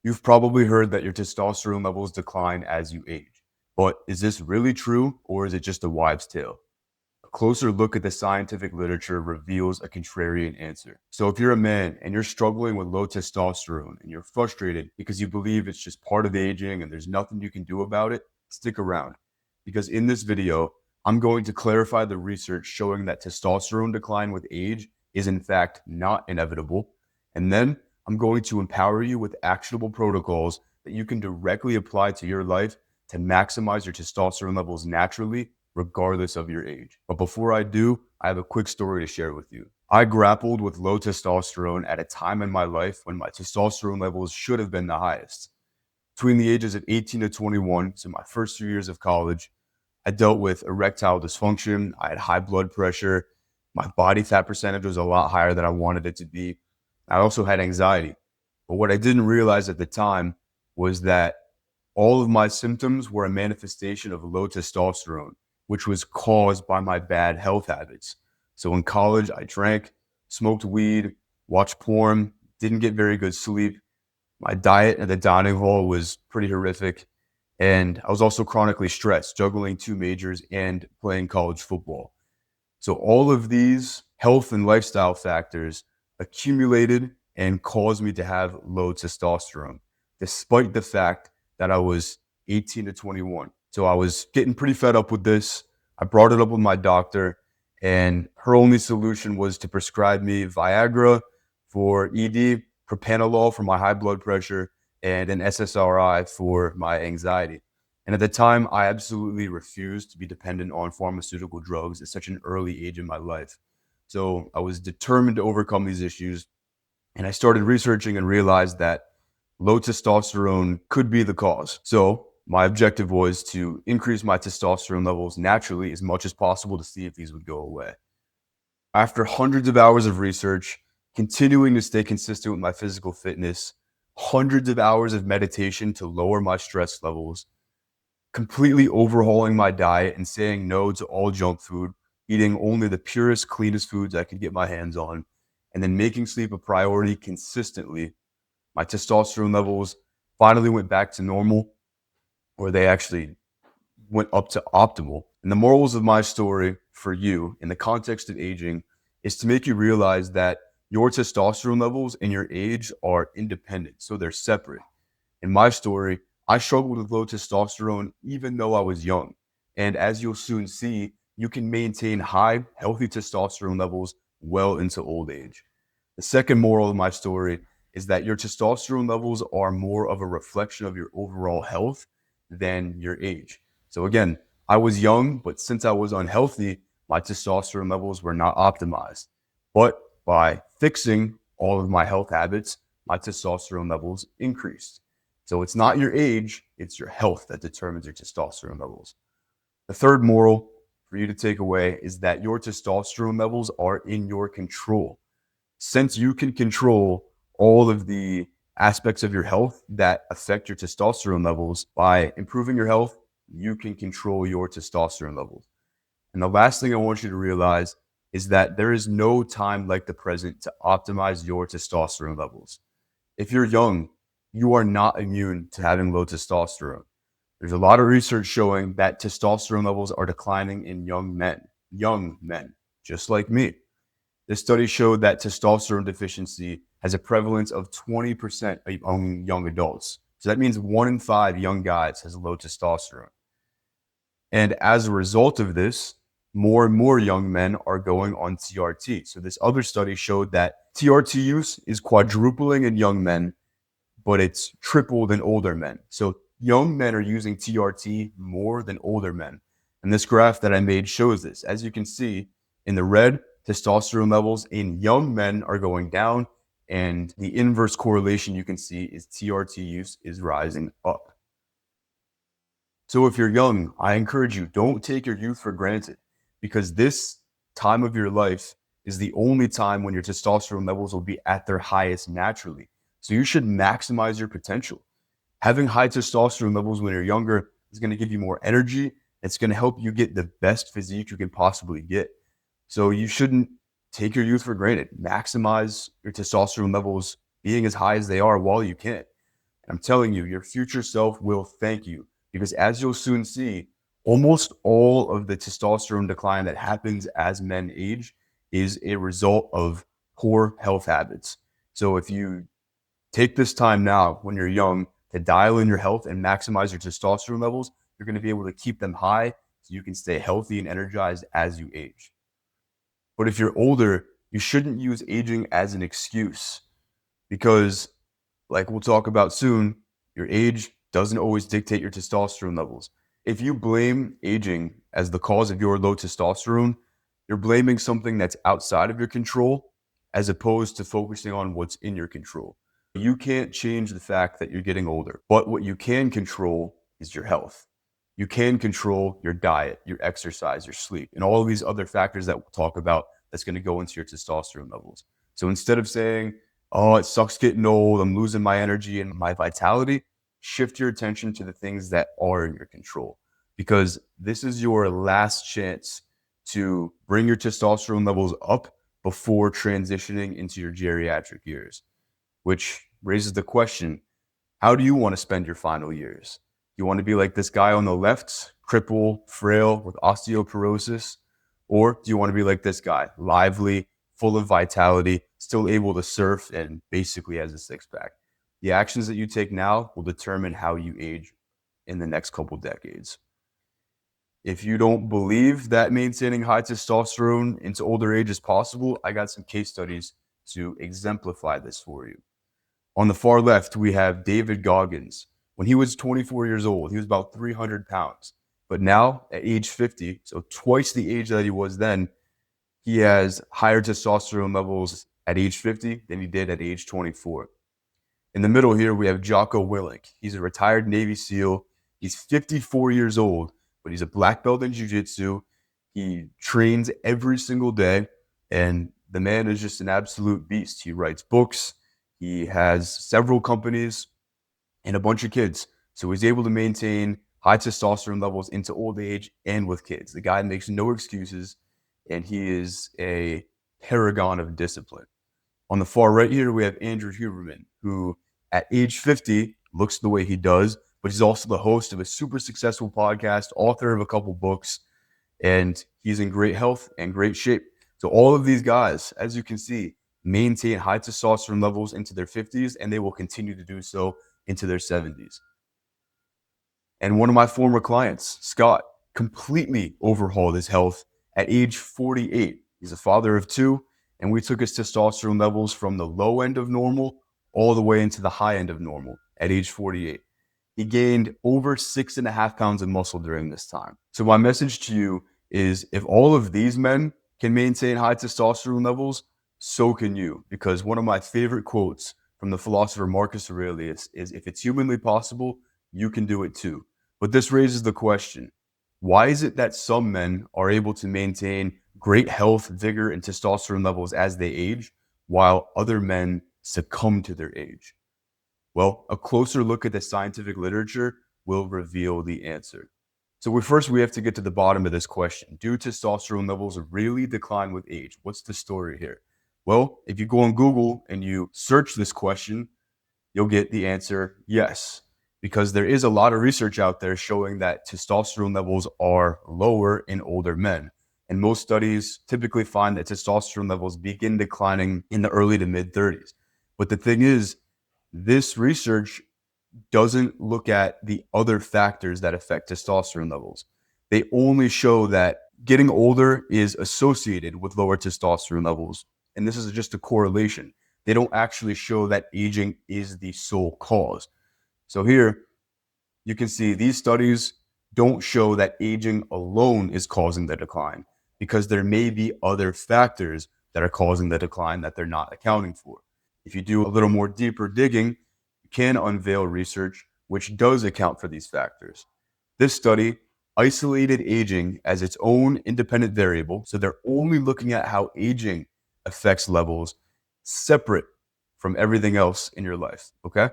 You've probably heard that your testosterone levels decline as you age. But is this really true, or is it just a wives' tale? A closer look at the scientific literature reveals a contrarian answer. So if you're a man and you're struggling with low testosterone and you're frustrated because you believe it's just part of aging and there's nothing you can do about it, stick around. Because in this video, I'm going to clarify the research showing that testosterone decline with age is in fact not inevitable. And then I'm going to empower you with actionable protocols that you can directly apply to your life to maximize your testosterone levels naturally, regardless of your age. But before I do, I have a quick story to share with you. I grappled with low testosterone at a time in my life when my testosterone levels should have been the highest. Between the ages of 18 to 21, so my first 2 years of college, I dealt with erectile dysfunction. I had high blood pressure. My body fat percentage was a lot higher than I wanted it to be. I also had anxiety. But what I didn't realize at the time was that all of my symptoms were a manifestation of low testosterone, which was caused by my bad health habits. So in college, I drank, smoked weed, watched porn, didn't get very good sleep. My diet at the dining hall was pretty horrific. And I was also chronically stressed, juggling two majors and playing college football. So all of these health and lifestyle factors accumulated and caused me to have low testosterone, despite the fact that I was 18 to 21. So I was getting pretty fed up with this. I brought it up with my doctor, and her only solution was to prescribe me Viagra for ED, propanolol for my high blood pressure, and an SSRI for my anxiety. And at the time, I absolutely refused to be dependent on pharmaceutical drugs at such an early age in my life. So I was determined to overcome these issues. And I started researching and realized that low testosterone could be the cause. So my objective was to increase my testosterone levels naturally as much as possible to see if these would go away. After hundreds of hours of research, continuing to stay consistent with my physical fitness, hundreds of hours of meditation to lower my stress levels, completely overhauling my diet and saying no to all junk food, eating only the purest, cleanest foods I could get my hands on, and then making sleep a priority consistently, my testosterone levels finally went back to normal, or they actually went up to optimal. And the morals of my story for you in the context of aging is to make you realize that your testosterone levels and your age are independent, so they're separate. In my story, I struggled with low testosterone even though I was young. And as you'll soon see, you can maintain high, healthy testosterone levels well into old age. The second moral of my story is that your testosterone levels are more of a reflection of your overall health than your age. So again, I was young, but since I was unhealthy, my testosterone levels were not optimized. But by fixing all of my health habits, my testosterone levels increased. So it's not your age, it's your health that determines your testosterone levels. The third moral for you to take away is that your testosterone levels are in your control. Since you can control all of the aspects of your health that affect your testosterone levels, by improving your health, you can control your testosterone levels. And the last thing I want you to realize is that there is no time like the present to optimize your testosterone levels. If you're young, you are not immune to having low testosterone. There's a lot of research showing that testosterone levels are declining in young men, just like me. This study showed that testosterone deficiency has a prevalence of 20% among young adults. So that means 1 in 5 young guys has low testosterone. And as a result of this, more and more young men are going on TRT. So this other study showed that TRT use is quadrupling in young men, but it's tripled in older men. So young men are using TRT more than older men. And this graph that I made shows this. As you can see, in the red, testosterone levels in young men are going down, and the inverse correlation you can see is TRT use is rising up. So if you're young, I encourage you, don't take your youth for granted, because this time of your life is the only time when your testosterone levels will be at their highest naturally. So you should maximize your potential. Having high testosterone levels when you're younger is going to give you more energy. It's going to help you get the best physique you can possibly get. So you shouldn't take your youth for granted. Maximize your testosterone levels being as high as they are while you can. I'm telling you, your future self will thank you because as you'll soon see, almost all of the testosterone decline that happens as men age is a result of poor health habits. So if you take this time now when you're young to dial in your health and maximize your testosterone levels, you're going to be able to keep them high so you can stay healthy and energized as you age. But if you're older, you shouldn't use aging as an excuse because, like we'll talk about soon, your age doesn't always dictate your testosterone levels. If you blame aging as the cause of your low testosterone, you're blaming something that's outside of your control as opposed to focusing on what's in your control. You can't change the fact that you're getting older, but what you can control is your health. You can control your diet, your exercise, your sleep, and all of these other factors that we'll talk about that's going to go into your testosterone levels. So instead of saying, oh, it sucks getting old, I'm losing my energy and my vitality, shift your attention to the things that are in your control because this is your last chance to bring your testosterone levels up before transitioning into your geriatric years, which raises the question, how do you want to spend your final years? You want to be like this guy on the left, crippled, frail, with osteoporosis? Or do you want to be like this guy, lively, full of vitality, still able to surf, and basically has a six pack? The actions that you take now will determine how you age in the next couple decades. If you don't believe that maintaining high testosterone into older age is possible, I got some case studies to exemplify this for you. On the far left, we have David Goggins. When he was 24 years old, he was about 300 pounds. But now, at age 50, so twice the age that he was then, he has higher testosterone levels at age 50 than he did at age 24. In the middle here, we have Jocko Willink. He's a retired Navy SEAL. He's 54 years old, but he's a black belt in jiu-jitsu. He trains every single day, and the man is just an absolute beast. He writes books. He has several companies and a bunch of kids. So he's able to maintain high testosterone levels into old age and with kids. The guy makes no excuses, and he is a paragon of discipline. On the far right here, we have Andrew Huberman, who at age 50 looks the way he does, but he's also the host of a super successful podcast, author of a couple books, and he's in great health and great shape. So all of these guys, as you can see, maintain high testosterone levels into their 50s, and they will continue to do so into their 70s. And one of my former clients, Scott, completely overhauled his health at age 48. He's a father of two, and we took his testosterone levels from the low end of normal all the way into the high end of normal at age 48. He gained over 6.5 pounds of muscle during this time. So my message to you is if all of these men can maintain high testosterone levels, so can you. Because one of my favorite quotes from the philosopher Marcus Aurelius is, if it's humanly possible, you can do it too. But this raises the question, why is it that some men are able to maintain great health, vigor, and testosterone levels as they age, while other men succumb to their age? Well, a closer look at the scientific literature will reveal the answer. So we have to get to the bottom of this question. Do testosterone levels really decline with age? What's the story here? Well, if you go on Google and you search this question, you'll get the answer yes, because there is a lot of research out there showing that testosterone levels are lower in older men. And most studies typically find that testosterone levels begin declining in the early to mid 30s. But the thing is, this research doesn't look at the other factors that affect testosterone levels. They only show that getting older is associated with lower testosterone levels. And this is just a correlation. They don't actually show that aging is the sole cause. So here you can see these studies don't show that aging alone is causing the decline because there may be other factors that are causing the decline that they're not accounting for. If you do a little more deeper digging, you can unveil research which does account for these factors. This study isolated aging as its own independent variable, so they're only looking at how aging affects levels separate from everything else in your life, okay?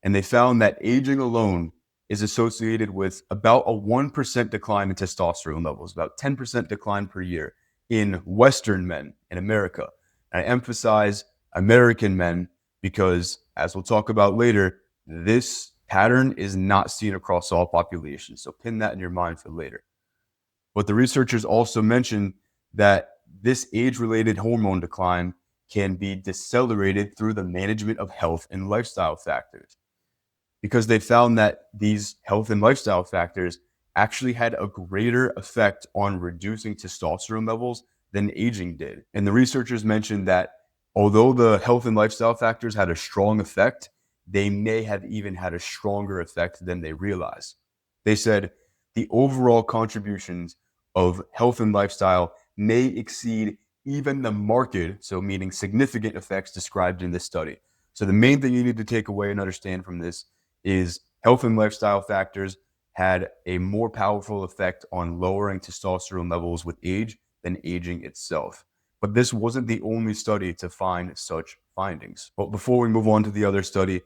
And they found that aging alone is associated with about a 1% decline in testosterone levels, about 10% decline per year in Western men in America. And I emphasize American men because, as we'll talk about later, This pattern is not seen across all populations, so pin that in your mind for later. But the researchers also mentioned that this age related hormone decline can be decelerated through the management of health and lifestyle factors because they found that these health and lifestyle factors actually had a greater effect on reducing testosterone levels than aging did. And the researchers mentioned that although the health and lifestyle factors had a strong effect, they may have even had a stronger effect than they realized. They said the overall contributions of health and lifestyle may exceed even the marked, so meaning significant effects described in this study. So the main thing you need to take away and understand from this is health and lifestyle factors had a more powerful effect on lowering testosterone levels with age than aging itself. But this wasn't the only study to find such findings. But before we move on to the other study,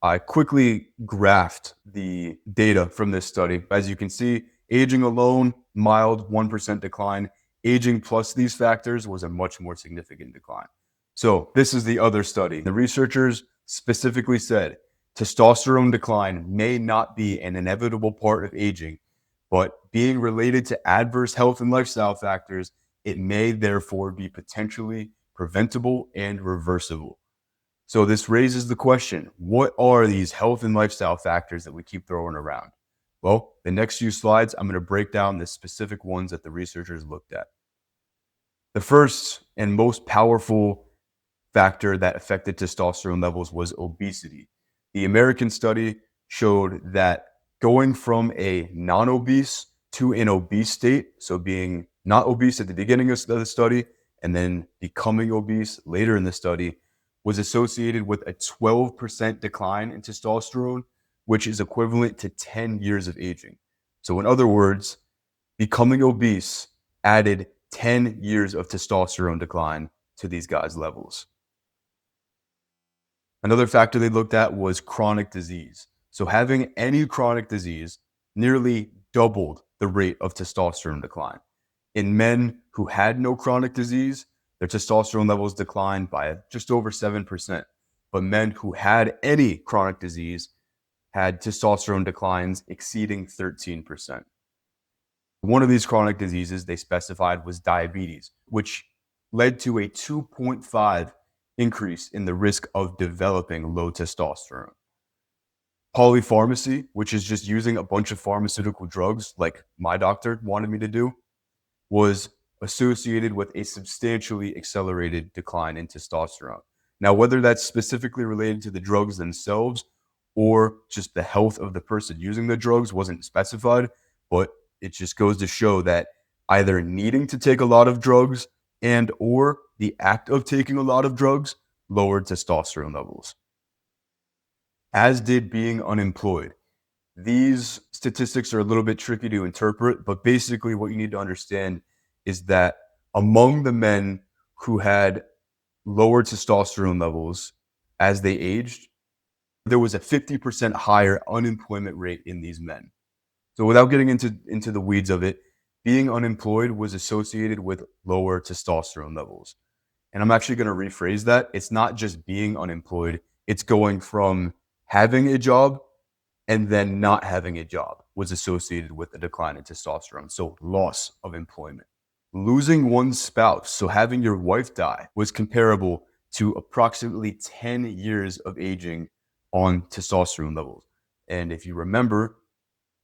I quickly graphed the data from this study. As you can see, aging alone, mild 1% decline. Aging plus these factors was a much more significant decline. So this is the other study. The researchers specifically said testosterone decline may not be an inevitable part of aging, but being related to adverse health and lifestyle factors, it may therefore be potentially preventable and reversible. So this raises the question, what are these health and lifestyle factors that we keep throwing around? Well, the next few slides, I'm going to break down the specific ones that the researchers looked at. The first and most powerful factor that affected testosterone levels was obesity. The American study showed that going from a non-obese to an obese state, so being not obese at the beginning of the study and then becoming obese later in the study, was associated with a 12% decline in testosterone, which is equivalent to 10 years of aging. So in other words, becoming obese added 10 years of testosterone decline to these guys' levels. Another factor they looked at was chronic disease. So having any chronic disease nearly doubled the rate of testosterone decline. In men who had no chronic disease, their testosterone levels declined by just over 7%. But men who had any chronic disease had testosterone declines exceeding 13%. One of these chronic diseases they specified was diabetes, which led to a 2.5 increase in the risk of developing low testosterone. Polypharmacy, which is just using a bunch of pharmaceutical drugs like my doctor wanted me to do, was associated with a substantially accelerated decline in testosterone. Now, whether that's specifically related to the drugs themselves or just the health of the person using the drugs wasn't specified, but it just goes to show that either needing to take a lot of drugs and or the act of taking a lot of drugs lowered testosterone levels, as did being unemployed. These statistics are a little bit tricky to interpret, but basically what you need to understand is that among the men who had lower testosterone levels as they aged, there was a 50% higher unemployment rate in these men. So without getting into the weeds of it, being unemployed was associated with lower testosterone levels. And I'm actually going to rephrase that. It's not just being unemployed, it's going from having a job and then not having a job was associated with a decline in testosterone. So loss of employment. Losing one's spouse, so having your wife die, was comparable to approximately 10 years of aging on testosterone levels. And if you remember,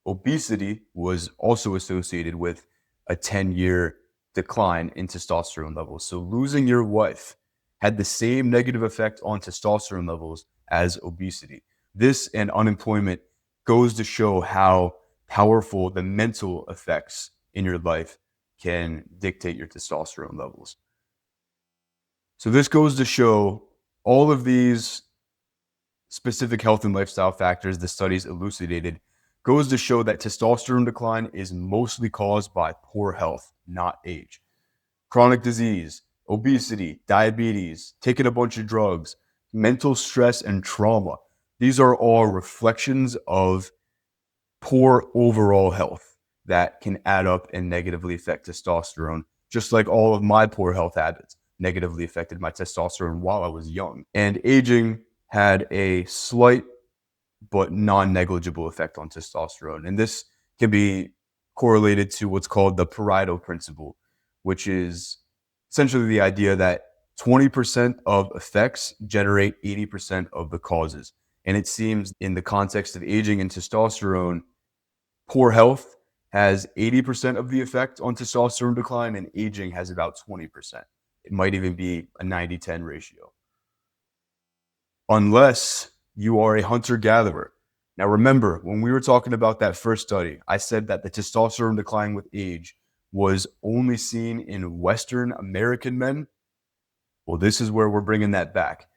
obesity was also associated with a 10-year decline in testosterone levels. So losing your wife had the same negative effect on testosterone levels as obesity. This and unemployment goes to show how powerful the mental effects in your life can dictate your testosterone levels. So this goes to show all of these specific health and lifestyle factors the studies elucidated goes to show that testosterone decline is mostly caused by poor health, not age. Chronic disease, obesity, diabetes, taking a bunch of drugs, mental stress, and trauma. These are all reflections of poor overall health that can add up and negatively affect testosterone, just like all of my poor health habits negatively affected my testosterone while I was young. And aging had a slight but non-negligible effect on testosterone. And this can be correlated to what's called the Pareto principle, which is essentially the idea that 20% of effects generate 80% of the causes. And it seems in the context of aging and testosterone, poor health has 80% of the effect on testosterone decline, and aging has about 20%. It might even be a 90-10 ratio, unless you are a hunter gatherer. Now, remember, when we were talking about that first study, I said that the testosterone decline with age was only seen in Western American men. Well, this is where we're bringing that back.